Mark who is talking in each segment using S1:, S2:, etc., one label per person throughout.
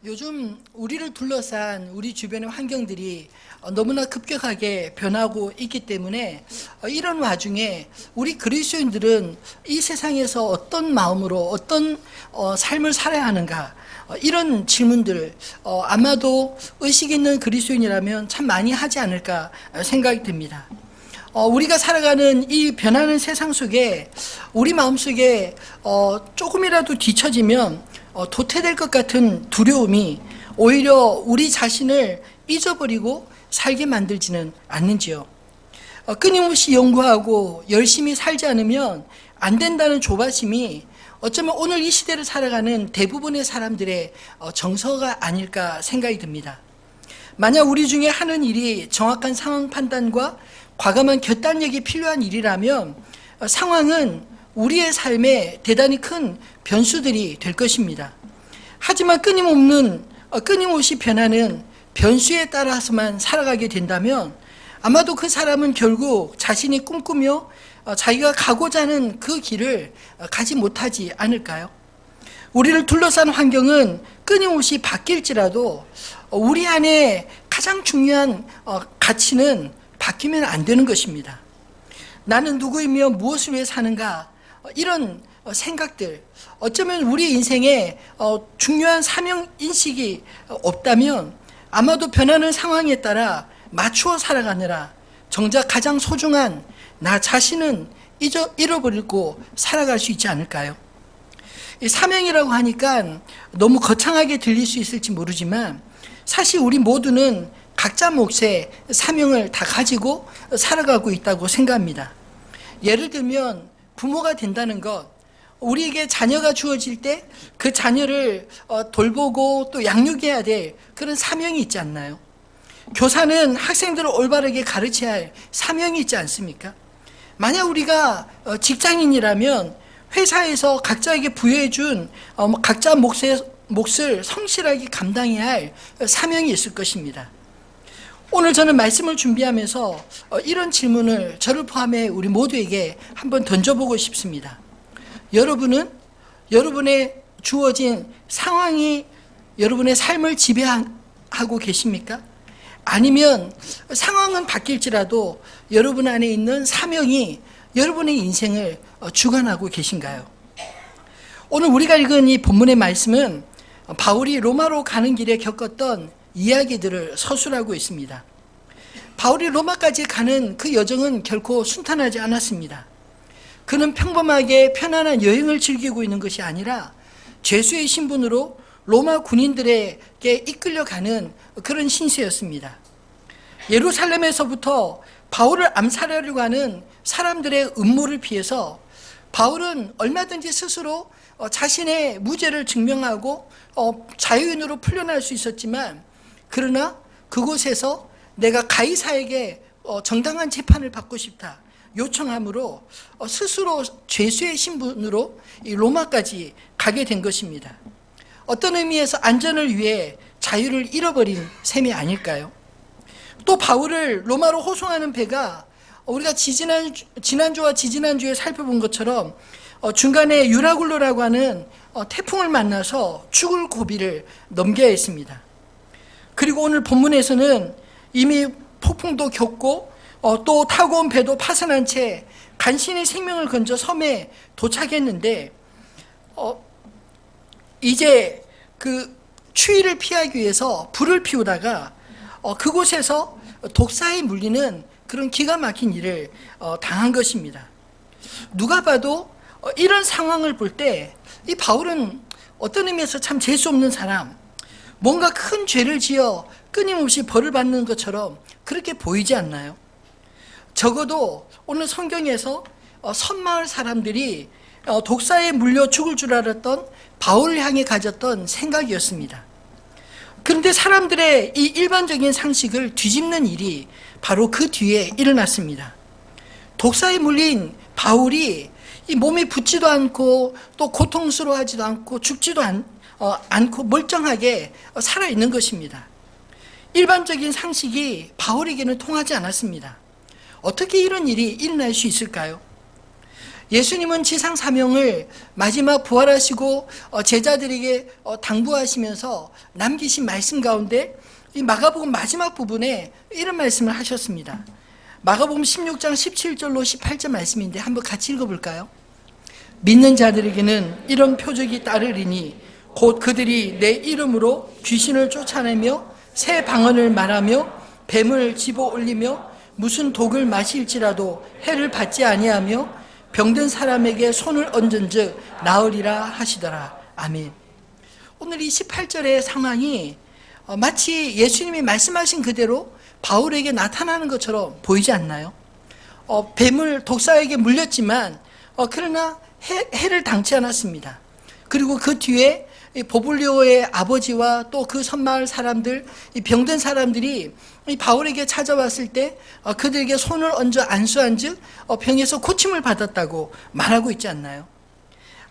S1: 요즘 우리를 둘러싼 우리 주변의 환경들이 너무나 급격하게 변하고 있기 때문에 이런 와중에 우리 그리스도인들은 이 세상에서 어떤 마음으로 어떤 삶을 살아야 하는가, 이런 질문들 아마도 의식 있는 그리스도인이라면 참 많이 하지 않을까 생각이 듭니다. 우리가 살아가는 이 변하는 세상 속에 우리 마음속에 조금이라도 뒤처지면 도태될 것 같은 두려움이 오히려 우리 자신을 잊어버리고 살게 만들지는 않는지요. 끊임없이 연구하고 열심히 살지 않으면 안 된다는 조바심이 어쩌면 오늘 이 시대를 살아가는 대부분의 사람들의 정서가 아닐까 생각이 듭니다. 만약 우리 중에 하는 일이 정확한 상황 판단과 과감한 결단력이 필요한 일이라면 상황은 우리의 삶에 대단히 큰 변수들이 될 것입니다. 하지만 끊임없이 변하는 변수에 따라서만 살아가게 된다면 아마도 그 사람은 결국 자신이 꿈꾸며 자기가 가고자 하는 그 길을 가지 못하지 않을까요? 우리를 둘러싼 환경은 끊임없이 바뀔지라도 우리 안에 가장 중요한 가치는 바뀌면 안 되는 것입니다. 나는 누구이며 무엇을 위해 사는가, 이런 생각들, 어쩌면 우리 인생에 중요한 사명 인식이 없다면 아마도 변하는 상황에 따라 맞추어 살아가느라 정작 가장 소중한 나 자신은 잃어버리고 살아갈 수 있지 않을까요? 이 사명이라고 하니까 너무 거창하게 들릴 수 있을지 모르지만 사실 우리 모두는 각자 몫의 사명을 다 가지고 살아가고 있다고 생각합니다. 예를 들면 부모가 된다는 것, 우리에게 자녀가 주어질 때 그 자녀를 돌보고 또 양육해야 될 그런 사명이 있지 않나요? 교사는 학생들을 올바르게 가르쳐야 할 사명이 있지 않습니까? 만약 우리가 직장인이라면 회사에서 각자에게 부여해 준 각자 몫을 성실하게 감당해야 할 사명이 있을 것입니다. 오늘 저는 말씀을 준비하면서 이런 질문을 저를 포함해 우리 모두에게 한번 던져보고 싶습니다. 여러분은 여러분의 주어진 상황이 여러분의 삶을 지배하고 계십니까? 아니면 상황은 바뀔지라도 여러분 안에 있는 사명이 여러분의 인생을 주관하고 계신가요? 오늘 우리가 읽은 이 본문의 말씀은 바울이 로마로 가는 길에 겪었던 이야기들을 서술하고 있습니다. 바울이 로마까지 가는 그 여정은 결코 순탄하지 않았습니다. 그는 평범하게 편안한 여행을 즐기고 있는 것이 아니라 죄수의 신분으로 로마 군인들에게 이끌려가는 그런 신세였습니다. 예루살렘에서부터 바울을 암살하려고 하는 사람들의 음모를 피해서 바울은 얼마든지 스스로 자신의 무죄를 증명하고 자유인으로 풀려날 수 있었지만, 그러나 그곳에서 내가 가이사에게 정당한 재판을 받고 싶다 요청함으로 스스로 죄수의 신분으로 이 로마까지 가게 된 것입니다. 어떤 의미에서 안전을 위해 자유를 잃어버린 셈이 아닐까요? 또 바울을 로마로 호송하는 배가 우리가 지난주와 지지난주에 살펴본 것처럼 중간에 유라굴로라고 하는 태풍을 만나서 죽을 고비를 넘겨야 했습니다. 그리고 오늘 본문에서는 이미 폭풍도 겪고 또 타고 온 배도 파산한 채 간신히 생명을 건져 섬에 도착했는데 이제 그 추위를 피하기 위해서 불을 피우다가 그곳에서 독사에 물리는 그런 기가 막힌 일을 당한 것입니다. 누가 봐도 이런 상황을 볼 때 이 바울은 어떤 의미에서 참 재수 없는 사람, 뭔가 큰 죄를 지어 끊임없이 벌을 받는 것처럼 그렇게 보이지 않나요? 적어도 오늘 성경에서 섬마을 사람들이 독사에 물려 죽을 줄 알았던 바울을 향해 가졌던 생각이었습니다. 그런데 사람들의 이 일반적인 상식을 뒤집는 일이 바로 그 뒤에 일어났습니다. 독사에 물린 바울이 이 몸이 붓지도 않고 또 고통스러워하지도 않고 죽지도 않고 멀쩡하게 살아있는 것입니다. 일반적인 상식이 바울에게는 통하지 않았습니다. 어떻게 이런 일이 일어날 수 있을까요? 예수님은 지상 사명을 마지막 부활하시고 제자들에게 당부하시면서 남기신 말씀 가운데 이 마가복음 마지막 부분에 이런 말씀을 하셨습니다. 마가복음 16장 17절로 18절 말씀인데 한번 같이 읽어볼까요? 믿는 자들에게는 이런 표적이 따르리니 곧 그들이 내 이름으로 귀신을 쫓아내며 새 방언을 말하며 뱀을 집어 올리며 무슨 독을 마실지라도 해를 받지 아니하며 병든 사람에게 손을 얹은즉 나으리라 하시더라. 아멘. 오늘 이 18절의 상황이 마치 예수님이 말씀하신 그대로 바울에게 나타나는 것처럼 보이지 않나요? 뱀을 독사에게 물렸지만 그러나 해를 당치 않았습니다. 그리고 그 뒤에 보블리오의 아버지와 또 그 섬마을 사람들, 병든 사람들이 바울에게 찾아왔을 때 그들에게 손을 얹어 안수한즉 병에서 고침을 받았다고 말하고 있지 않나요?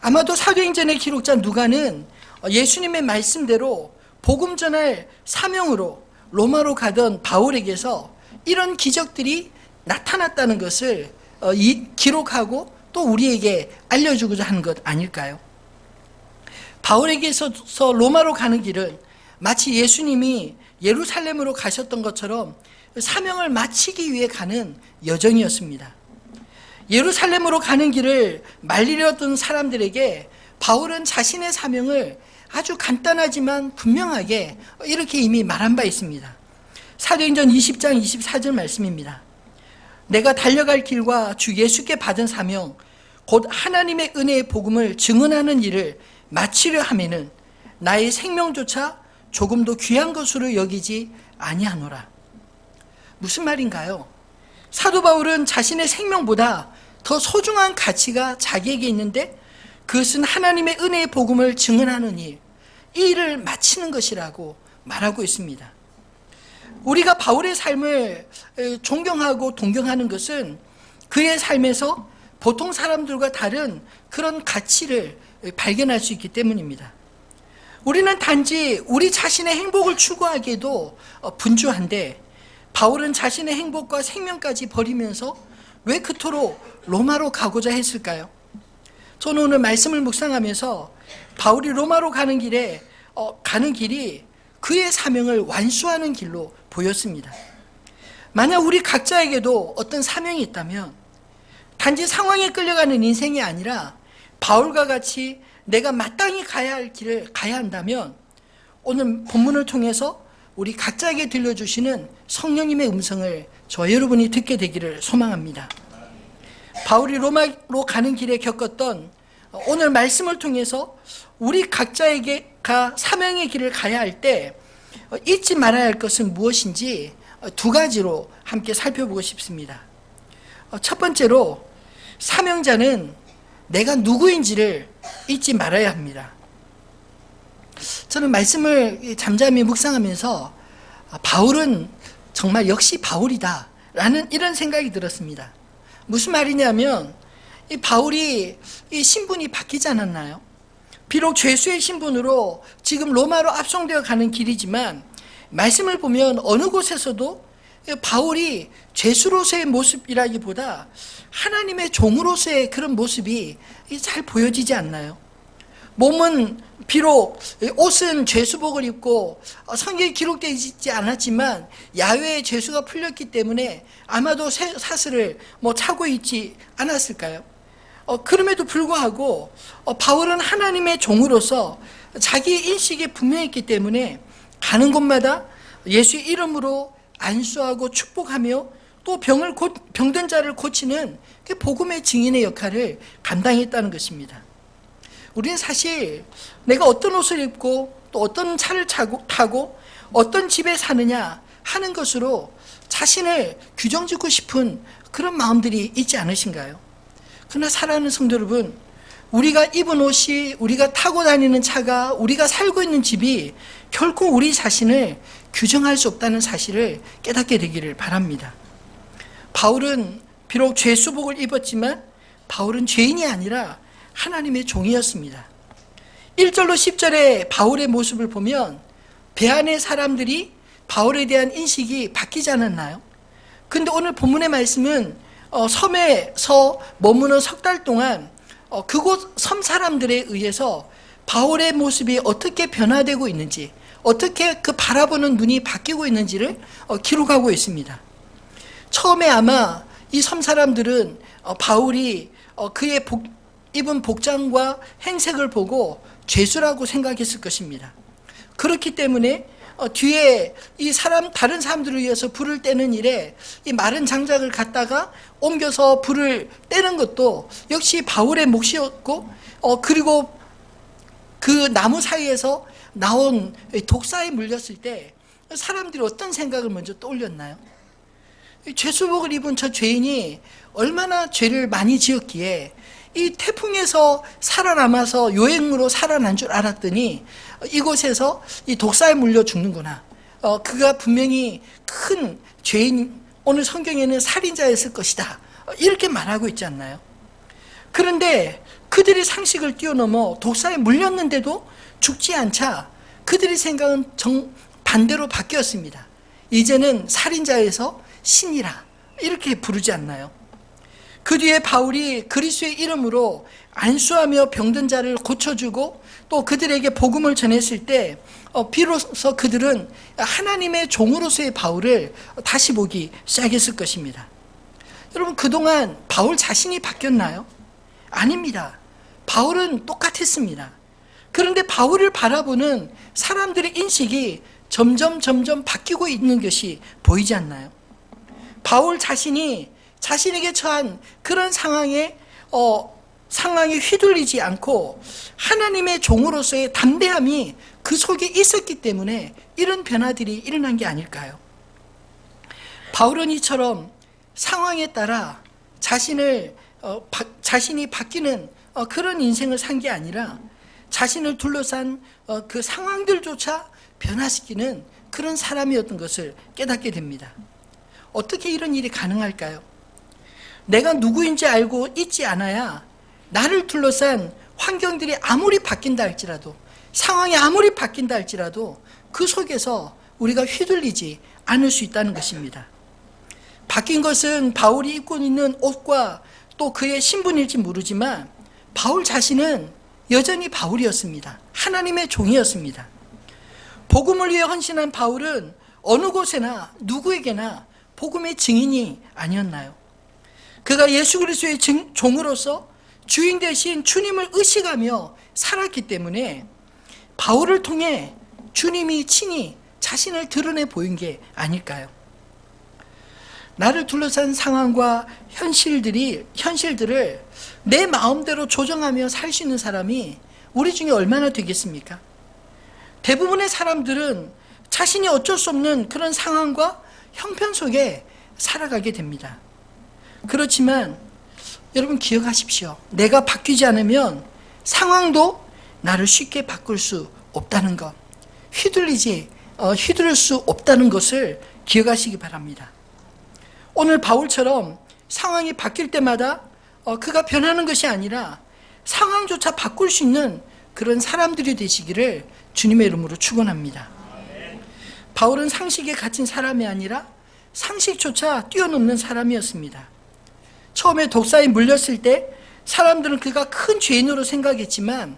S1: 아마도 사도행전의 기록자 누가는 예수님의 말씀대로 복음 전할 사명으로 로마로 가던 바울에게서 이런 기적들이 나타났다는 것을 기록하고 또 우리에게 알려주고자 하는 것 아닐까요? 바울에게서 로마로 가는 길은 마치 예수님이 예루살렘으로 가셨던 것처럼 사명을 마치기 위해 가는 여정이었습니다. 예루살렘으로 가는 길을 말리려던 사람들에게 바울은 자신의 사명을 아주 간단하지만 분명하게 이렇게 이미 말한 바 있습니다. 사도행전 20장 24절 말씀입니다. 내가 달려갈 길과 주 예수께 받은 사명 곧 하나님의 은혜의 복음을 증언하는 일을 마치려 하면은 나의 생명조차 조금도 귀한 것으로 여기지 아니하노라. 무슨 말인가요? 사도 바울은 자신의 생명보다 더 소중한 가치가 자기에게 있는데 그것은 하나님의 은혜의 복음을 증언하는 일, 이 일을 마치는 것이라고 말하고 있습니다. 우리가 바울의 삶을 존경하고 동경하는 것은 그의 삶에서 보통 사람들과 다른 그런 가치를 발견할 수 있기 때문입니다. 우리는 단지 우리 자신의 행복을 추구하기에도 분주한데 바울은 자신의 행복과 생명까지 버리면서 왜 그토록 로마로 가고자 했을까요? 저는 오늘 말씀을 묵상하면서 바울이 로마로 가는 길이 그의 사명을 완수하는 길로 보였습니다. 만약 우리 각자에게도 어떤 사명이 있다면 단지 상황에 끌려가는 인생이 아니라 바울과 같이 내가 마땅히 가야 할 길을 가야 한다면 오늘 본문을 통해서 우리 각자에게 들려주시는 성령님의 음성을 저 여러분이 듣게 되기를 소망합니다. 바울이 로마로 가는 길에 겪었던 오늘 말씀을 통해서 우리 각자에게가 사명의 길을 가야 할 때 잊지 말아야 할 것은 무엇인지 두 가지로 함께 살펴보고 싶습니다. 첫 번째로 사명자는 내가 누구인지를 잊지 말아야 합니다. 저는 말씀을 잠잠히 묵상하면서 바울은 정말 역시 바울이다 라는 이런 생각이 들었습니다. 무슨 말이냐면 이 바울이 이 신분이 바뀌지 않았나요? 비록 죄수의 신분으로 지금 로마로 압송되어 가는 길이지만 말씀을 보면 어느 곳에서도 바울이 죄수로서의 모습이라기보다 하나님의 종으로서의 그런 모습이 잘 보여지지 않나요? 몸은 비록 옷은 죄수복을 입고 성경에 기록되어 있지 않았지만 야외에 죄수가 풀렸기 때문에 아마도 사슬을 차고 있지 않았을까요? 그럼에도 불구하고 바울은 하나님의 종으로서 자기의 인식이 분명했기 때문에 가는 곳마다 예수의 이름으로 안수하고 축복하며 또 병든 자를 고치는 그 복음의 증인의 역할을 감당했다는 것입니다. 우리는 사실 내가 어떤 옷을 입고 또 어떤 차를 타고 어떤 집에 사느냐 하는 것으로 자신을 규정짓고 싶은 그런 마음들이 있지 않으신가요? 그러나 사랑하는 성도 여러분, 우리가 입은 옷이, 우리가 타고 다니는 차가, 우리가 살고 있는 집이 결코 우리 자신을 규정할 수 없다는 사실을 깨닫게 되기를 바랍니다. 바울은 비록 죄수복을 입었지만 바울은 죄인이 아니라 하나님의 종이었습니다. 1절로 10절의 바울의 모습을 보면 배 안의 사람들이 바울에 대한 인식이 바뀌지 않았나요? 근데 오늘 본문의 말씀은 섬에서 머무는 석 달 동안 그곳 섬 사람들에 의해서 바울의 모습이 어떻게 변화되고 있는지, 어떻게 그 바라보는 눈이 바뀌고 있는지를 기록하고 있습니다. 처음에 아마 이 섬 사람들은 바울이 그의 입은 복장과 행색을 보고 죄수라고 생각했을 것입니다. 그렇기 때문에 뒤에 다른 사람들을 위해서 불을 떼는 일에 이 마른 장작을 갖다가 옮겨서 불을 떼는 것도 역시 바울의 몫이었고, 그리고 그 나무 사이에서 나온 독사에 물렸을 때 사람들이 어떤 생각을 먼저 떠올렸나요? 죄수복을 입은 저 죄인이 얼마나 죄를 많이 지었기에 이 태풍에서 살아남아서 요행으로 살아난 줄 알았더니 이곳에서 이 독사에 물려 죽는구나. 그가 분명히 큰 죄인, 오늘 성경에는 살인자였을 것이다. 이렇게 말하고 있지 않나요? 그런데 그들이 상식을 뛰어넘어 독사에 물렸는데도 죽지 않자 그들의 생각은 반대로 바뀌었습니다. 이제는 살인자에서 신이라 이렇게 부르지 않나요? 그 뒤에 바울이 그리스도의 이름으로 안수하며 병든 자를 고쳐주고 또 그들에게 복음을 전했을 때 비로소 그들은 하나님의 종으로서의 바울을 다시 보기 시작했을 것입니다. 여러분, 그동안 바울 자신이 바뀌었나요? 아닙니다. 바울은 똑같았습니다. 그런데 바울을 바라보는 사람들의 인식이 점점 바뀌고 있는 것이 보이지 않나요? 바울 자신이 자신에게 처한 그런 상황에 휘둘리지 않고 하나님의 종으로서의 담대함이 그 속에 있었기 때문에 이런 변화들이 일어난 게 아닐까요? 바울은 이처럼 상황에 따라 자신이 바뀌는 그런 인생을 산 게 아니라 자신을 둘러싼 그 상황들조차 변화시키는 그런 사람이었던 것을 깨닫게 됩니다. 어떻게 이런 일이 가능할까요? 내가 누구인지 알고 있지 않아야 나를 둘러싼 환경들이 아무리 바뀐다 할지라도, 상황이 아무리 바뀐다 할지라도 그 속에서 우리가 휘둘리지 않을 수 있다는 것입니다. 바뀐 것은 바울이 입고 있는 옷과 또 그의 신분일지 모르지만 바울 자신은 여전히 바울이었습니다. 하나님의 종이었습니다. 복음을 위해 헌신한 바울은 어느 곳에나 누구에게나 복음의 증인이 아니었나요? 그가 예수 그리스도의 종으로서 주인 대신 주님을 의식하며 살았기 때문에 바울을 통해 주님이 친히 자신을 드러내 보인 게 아닐까요? 나를 둘러싼 상황과 현실들을 내 마음대로 조정하며 살 수 있는 사람이 우리 중에 얼마나 되겠습니까? 대부분의 사람들은 자신이 어쩔 수 없는 그런 상황과 형편 속에 살아가게 됩니다. 그렇지만 여러분 기억하십시오. 내가 바뀌지 않으면 상황도 나를 쉽게 바꿀 수 없다는 것, 휘두를 수 없다는 것을 기억하시기 바랍니다. 오늘 바울처럼 상황이 바뀔 때마다 그가 변하는 것이 아니라 상황조차 바꿀 수 있는 그런 사람들이 되시기를 주님의 이름으로 축원합니다. 바울은 상식에 갇힌 사람이 아니라 상식조차 뛰어넘는 사람이었습니다. 처음에 독사에 물렸을 때 사람들은 그가 큰 죄인으로 생각했지만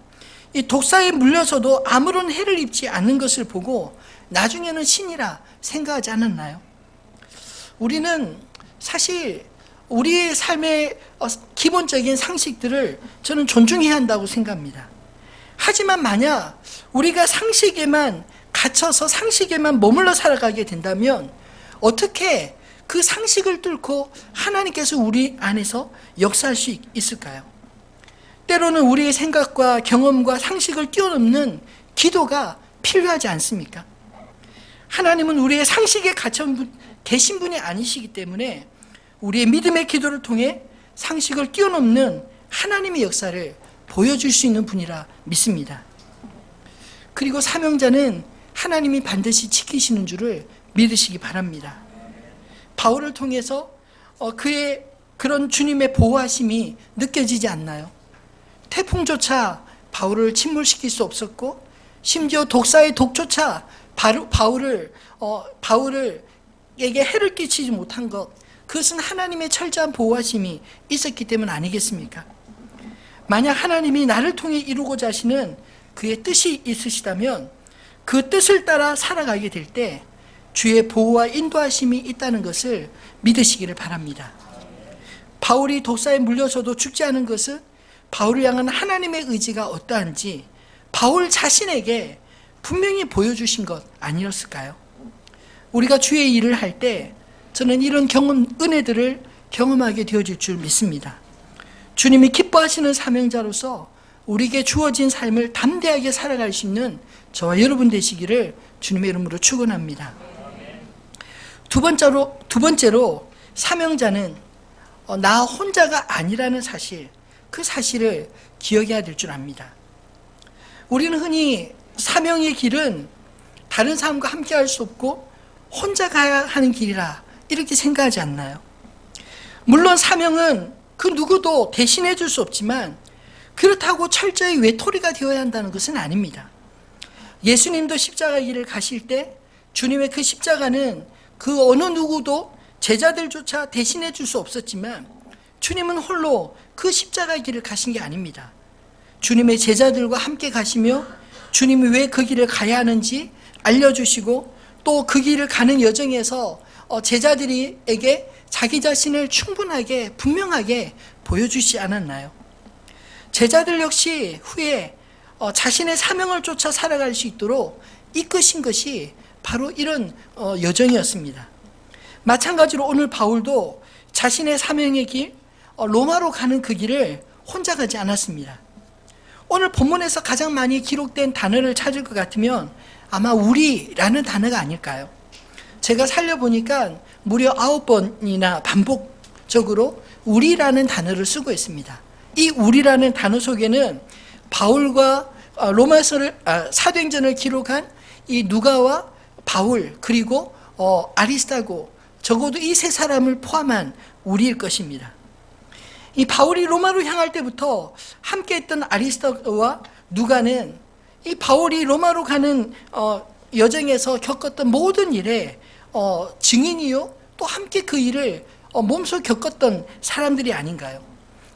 S1: 이 독사에 물려서도 아무런 해를 입지 않는 것을 보고 나중에는 신이라 생각하지 않았나요? 우리는 사실 우리의 삶의 기본적인 상식들을 저는 존중해야 한다고 생각합니다. 하지만 만약 우리가 상식에만 갇혀서 상식에만 머물러 살아가게 된다면 어떻게 그 상식을 뚫고 하나님께서 우리 안에서 역사할 수 있을까요? 때로는 우리의 생각과 경험과 상식을 뛰어넘는 기도가 필요하지 않습니까? 하나님은 우리의 상식에 갇혀 계신 분이 아니시기 때문에 우리의 믿음의 기도를 통해 상식을 뛰어넘는 하나님의 역사를 보여줄 수 있는 분이라 믿습니다. 그리고 사명자는 하나님이 반드시 지키시는 줄을 믿으시기 바랍니다. 바울을 통해서 그의 그런 주님의 보호하심이 느껴지지 않나요? 태풍조차 바울을 침몰시킬 수 없었고 심지어 독사의 독조차 바울에게 해를 끼치지 못한 것, 그것은 하나님의 철저한 보호하심이 있었기 때문 아니겠습니까? 만약 하나님이 나를 통해 이루고자 하시는 그의 뜻이 있으시다면 그 뜻을 따라 살아가게 될 때 주의 보호와 인도하심이 있다는 것을 믿으시기를 바랍니다. 바울이 독사에 물려서도 죽지 않은 것은 바울을 향한 하나님의 의지가 어떠한지 바울 자신에게 분명히 보여주신 것 아니었을까요? 우리가 주의 일을 할 때 저는 이런 은혜들을 경험하게 되어질 줄 믿습니다. 주님이 기뻐하시는 사명자로서 우리에게 주어진 삶을 담대하게 살아갈 수 있는 저와 여러분 되시기를 주님의 이름으로 축원합니다. 두 번째로 사명자는 나 혼자가 아니라는 사실, 그 사실을 기억해야 될 줄 압니다. 우리는 흔히 사명의 길은 다른 사람과 함께 할 수 없고 혼자 가야 하는 길이라 이렇게 생각하지 않나요? 물론 사명은 그 누구도 대신해 줄 수 없지만 그렇다고 철저히 외톨이가 되어야 한다는 것은 아닙니다. 예수님도 십자가 길을 가실 때 주님의 그 십자가는 그 어느 누구도 제자들조차 대신해 줄 수 없었지만 주님은 홀로 그 십자가 길을 가신 게 아닙니다. 주님의 제자들과 함께 가시며 주님이 왜 그 길을 가야 하는지 알려주시고 또 그 길을 가는 여정에서 제자들에게 자기 자신을 충분하게 분명하게 보여주시지 않았나요? 제자들 역시 후에 자신의 사명을 쫓아 살아갈 수 있도록 이끄신 것이 바로 이런 여정이었습니다. 마찬가지로 오늘 바울도 자신의 사명의 길, 로마로 가는 그 길을 혼자 가지 않았습니다. 오늘 본문에서 가장 많이 기록된 단어를 찾을 것 같으면 아마 우리라는 단어가 아닐까요? 제가 살려보니까 무려 9번이나 반복적으로 우리라는 단어를 쓰고 있습니다. 이 우리라는 단어 속에는 바울과 로마서를 사도행전을 기록한 이 누가와 바울 그리고 아리스타고 적어도 이 세 사람을 포함한 우리일 것입니다. 이 바울이 로마로 향할 때부터 함께했던 아리스타와 누가는 이 바울이 로마로 가는 여정에서 겪었던 모든 일에 증인이요 또 함께 그 일을 몸소 겪었던 사람들이 아닌가요?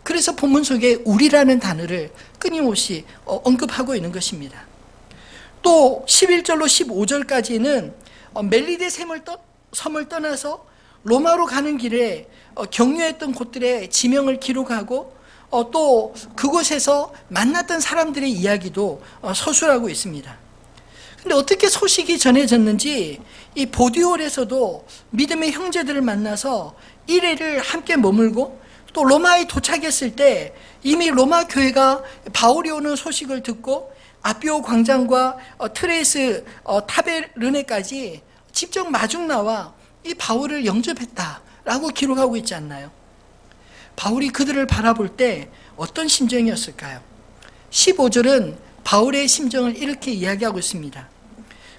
S1: 그래서 본문 속에 우리라는 단어를 끊임없이 언급하고 있는 것입니다. 또 11절로 15절까지는 멜리데 섬을 떠나서 로마로 가는 길에 경유했던 곳들의 지명을 기록하고 또 그곳에서 만났던 사람들의 이야기도 서술하고 있습니다. 근데 어떻게 소식이 전해졌는지 이 보디올에서도 믿음의 형제들을 만나서 1회를 함께 머물고 또 로마에 도착했을 때 이미 로마 교회가 바울이 오는 소식을 듣고 아비오 광장과 트레이스 타베르네까지 직접 마중 나와 이 바울을 영접했다라고 기록하고 있지 않나요? 바울이 그들을 바라볼 때 어떤 심정이었을까요? 15절은 바울의 심정을 이렇게 이야기하고 있습니다.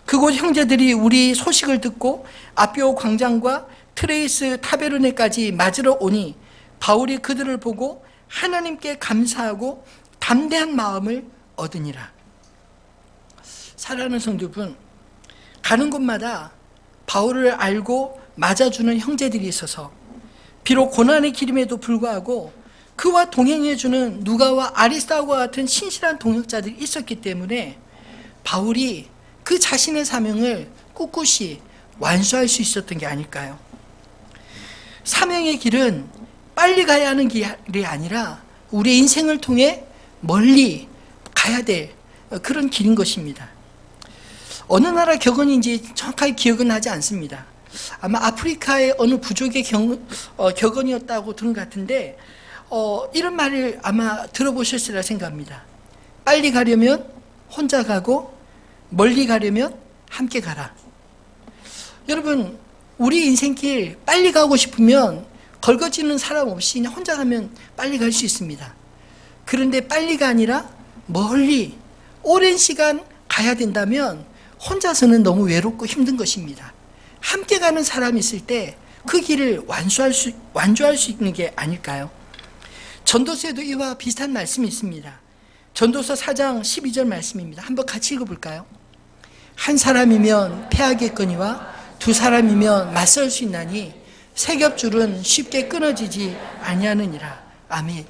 S1: 그곳 형제들이 우리 소식을 듣고 아비오 광장과 트레이스 타베르네까지 맞으러 오니 바울이 그들을 보고 하나님께 감사하고 담대한 마음을 얻으니라. 사랑하는 성도분, 가는 곳마다 바울을 알고 맞아주는 형제들이 있어서 비록 고난의 길임에도 불구하고 그와 동행해주는 누가와 아리스타와 같은 신실한 동역자들이 있었기 때문에 바울이 그 자신의 사명을 꿋꿋이 완수할 수 있었던 게 아닐까요? 사명의 길은 빨리 가야 하는 길이 아니라 우리의 인생을 통해 멀리 가야 될 그런 길인 것입니다. 어느 나라 격언인지 정확하게 기억은 나지 않습니다. 아마 아프리카의 어느 부족의 격언이었다고 들은 것 같은데 이런 말을 아마 들어보셨으리라 생각합니다. 빨리 가려면 혼자 가고 멀리 가려면 함께 가라. 여러분, 우리 인생길 빨리 가고 싶으면 걸거지는 사람 없이 그냥 혼자 가면 빨리 갈 수 있습니다. 그런데 빨리가 아니라 멀리 오랜 시간 가야 된다면 혼자서는 너무 외롭고 힘든 것입니다. 함께 가는 사람이 있을 때 그 길을 완주할 수 있는 게 아닐까요? 전도서에도 이와 비슷한 말씀이 있습니다. 전도서 4장 12절 말씀입니다. 한번 같이 읽어볼까요? 한 사람이면 패하겠거니와 두 사람이면 맞설 수 있나니 세겹줄은 쉽게 끊어지지 아니하느니라. 아멘.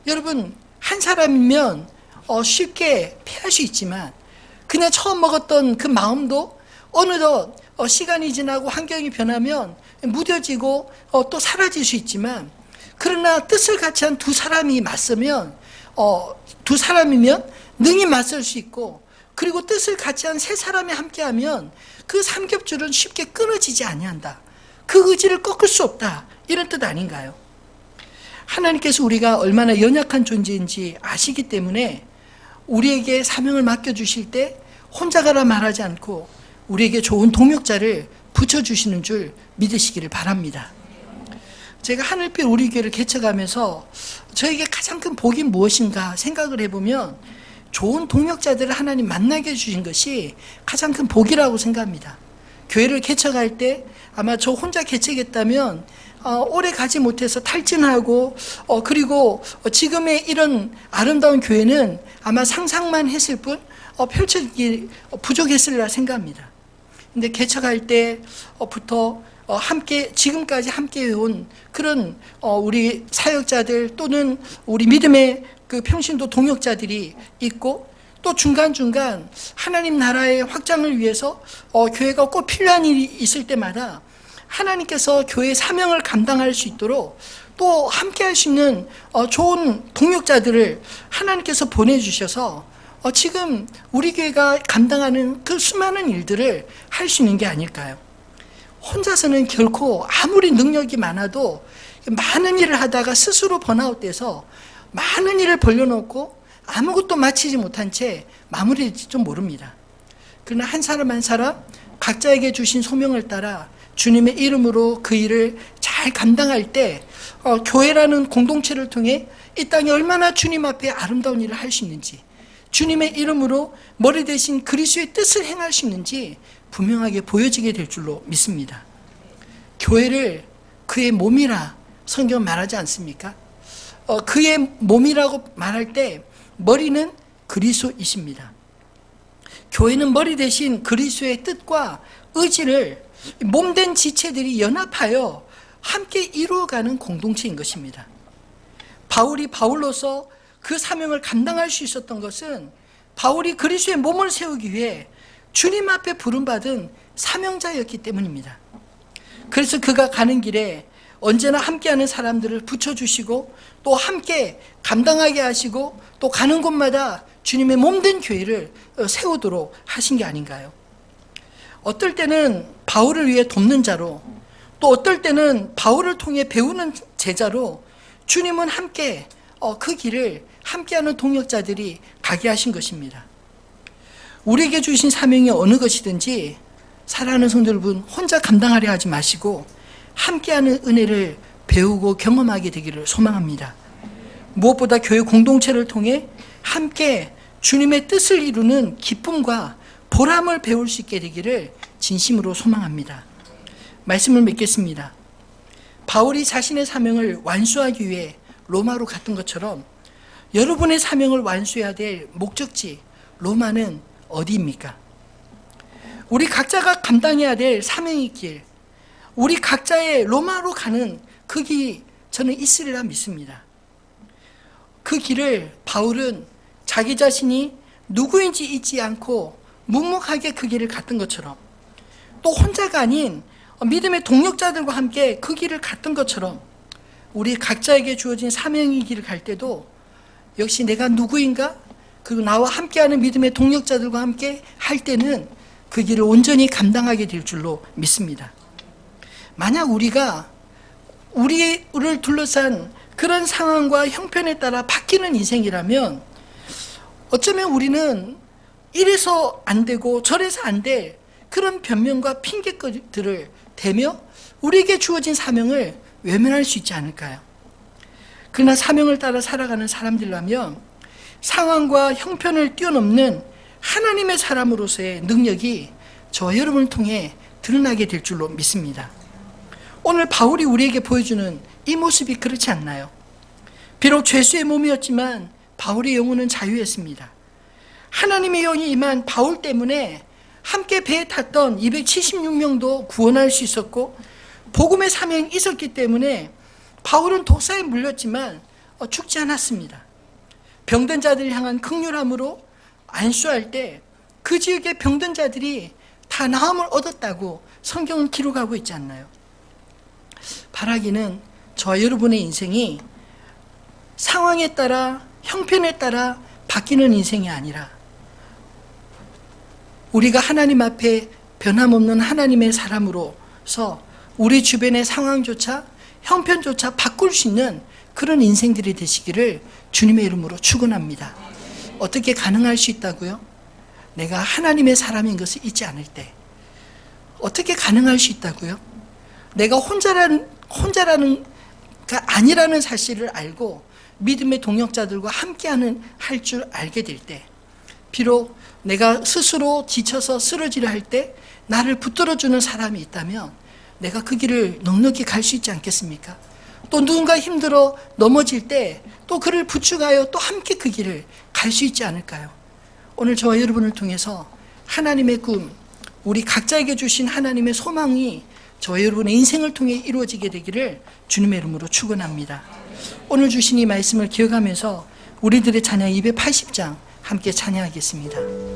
S1: 여러분, 한 사람이면 쉽게 패할 수 있지만 그냥 처음 먹었던 그 마음도 어느덧 시간이 지나고 환경이 변하면 무뎌지고 또 사라질 수 있지만, 그러나 뜻을 같이 한 두 사람이 맞서면 두 사람이면 능히 맞설 수 있고, 그리고 뜻을 같이 한 세 사람이 함께하면 그 삼겹줄은 쉽게 끊어지지 아니한다. 그 의지를 꺾을 수 없다. 이런 뜻 아닌가요? 하나님께서 우리가 얼마나 연약한 존재인지 아시기 때문에 우리에게 사명을 맡겨주실 때 혼자 가라 말하지 않고 우리에게 좋은 동역자를 붙여주시는 줄 믿으시기를 바랍니다. 제가 하늘빛 우리 교회를 개척하면서 저에게 가장 큰 복이 무엇인가 생각을 해보면 좋은 동역자들을 하나님 만나게 해주신 것이 가장 큰 복이라고 생각합니다. 교회를 개척할 때 아마 저 혼자 개척했다면 오래 가지 못해서 탈진하고 그리고 지금의 이런 아름다운 교회는 아마 상상만 했을 뿐 펼쳐지기 부족했으리라 생각합니다. 근데 개척할 때부터 함께 지금까지 함께 해온 그런 우리 사역자들 또는 우리 믿음의 그 평신도 동역자들이 있고, 또 중간중간 하나님 나라의 확장을 위해서 교회가 꼭 필요한 일이 있을 때마다 하나님께서 교회의 사명을 감당할 수 있도록 또 함께 할 수 있는 좋은 동역자들을 하나님께서 보내주셔서 지금 우리 교회가 감당하는 그 수많은 일들을 할 수 있는 게 아닐까요? 혼자서는 결코 아무리 능력이 많아도 많은 일을 하다가 스스로 번아웃돼서 많은 일을 벌려놓고 아무것도 마치지 못한 채 마무리될지 좀 모릅니다. 그러나 한 사람 한 사람 각자에게 주신 소명을 따라 주님의 이름으로 그 일을 잘 감당할 때 교회라는 공동체를 통해 이 땅에 얼마나 주님 앞에 아름다운 일을 할 수 있는지, 주님의 이름으로 머리 대신 그리스도의 뜻을 행할 수 있는지 분명하게 보여지게 될 줄로 믿습니다. 교회를 그의 몸이라 성경은 말하지 않습니까? 그의 몸이라고 말할 때 머리는 그리스도이십니다. 교회는 머리 대신 그리스도의 뜻과 의지를 몸된 지체들이 연합하여 함께 이루어가는 공동체인 것입니다. 바울이 바울로서 그 사명을 감당할 수 있었던 것은 바울이 그리스도의 몸을 세우기 위해 주님 앞에 부름받은 사명자였기 때문입니다. 그래서 그가 가는 길에 언제나 함께하는 사람들을 붙여주시고 또 함께 감당하게 하시고 또 가는 곳마다 주님의 몸된 교회를 세우도록 하신 게 아닌가요? 어떨 때는 바울을 위해 돕는 자로, 또 어떨 때는 바울을 통해 배우는 제자로 주님은 함께 그 길을 함께하는 동역자들이 가게 하신 것입니다. 우리에게 주신 사명이 어느 것이든지 사랑하는 성도 여러분, 혼자 감당하려 하지 마시고 함께하는 은혜를 배우고 경험하게 되기를 소망합니다. 무엇보다 교회 공동체를 통해 함께 주님의 뜻을 이루는 기쁨과 보람을 배울 수 있게 되기를 진심으로 소망합니다. 말씀을 맺겠습니다. 바울이 자신의 사명을 완수하기 위해 로마로 갔던 것처럼 여러분의 사명을 완수해야 될 목적지 로마는 어디입니까? 우리 각자가 감당해야 될 사명의 길, 우리 각자의 로마로 가는 그 길이 저는 있으리라 믿습니다. 그 길을 바울은 자기 자신이 누구인지 잊지 않고 묵묵하게 그 길을 갔던 것처럼, 또 혼자가 아닌 믿음의 동역자들과 함께 그 길을 갔던 것처럼 우리 각자에게 주어진 사명의 길을 갈 때도 역시 내가 누구인가, 그리고 나와 함께하는 믿음의 동역자들과 함께 할 때는 그 길을 온전히 감당하게 될 줄로 믿습니다. 만약 우리가 우리를 둘러싼 그런 상황과 형편에 따라 바뀌는 인생이라면 어쩌면 우리는 이래서 안 되고 저래서 안 될 그런 변명과 핑계들을 대며 우리에게 주어진 사명을 외면할 수 있지 않을까요? 그러나 사명을 따라 살아가는 사람들라면 상황과 형편을 뛰어넘는 하나님의 사람으로서의 능력이 저와 여러분을 통해 드러나게 될 줄로 믿습니다. 오늘 바울이 우리에게 보여주는 이 모습이 그렇지 않나요? 비록 죄수의 몸이었지만 바울의 영혼은 자유했습니다. 하나님의 영이 임한 바울 때문에 함께 배에 탔던 276명도 구원할 수 있었고, 복음의 사명이 있었기 때문에 바울은 독사에 물렸지만 죽지 않았습니다. 병든 자들을 향한 긍휼함으로 안수할 때 그 지역의 병든 자들이 다 나음을 얻었다고 성경은 기록하고 있지 않나요? 바라기는 저와 여러분의 인생이 상황에 따라 형편에 따라 바뀌는 인생이 아니라 우리가 하나님 앞에 변함없는 하나님의 사람으로서 우리 주변의 상황조차 형편조차 바꿀 수 있는 그런 인생들이 되시기를 주님의 이름으로 축원합니다. 어떻게 가능할 수 있다고요? 내가 하나님의 사람인 것을 잊지 않을 때. 어떻게 가능할 수 있다고요? 내가 혼자라는 아니라는 사실을 알고 믿음의 동역자들과 함께하는 할 줄 알게 될 때, 비록 내가 스스로 지쳐서 쓰러지려 할 때 나를 붙들어주는 사람이 있다면 내가 그 길을 넉넉히 갈 수 있지 않겠습니까? 또 누군가 힘들어 넘어질 때 또 그를 부축하여 또 함께 그 길을 갈 수 있지 않을까요? 오늘 저와 여러분을 통해서 하나님의 꿈, 우리 각자에게 주신 하나님의 소망이 저와 여러분의 인생을 통해 이루어지게 되기를 주님의 이름으로 축원합니다. 오늘 주신 이 말씀을 기억하면서 우리들의 찬양 280장 함께 찬양하겠습니다.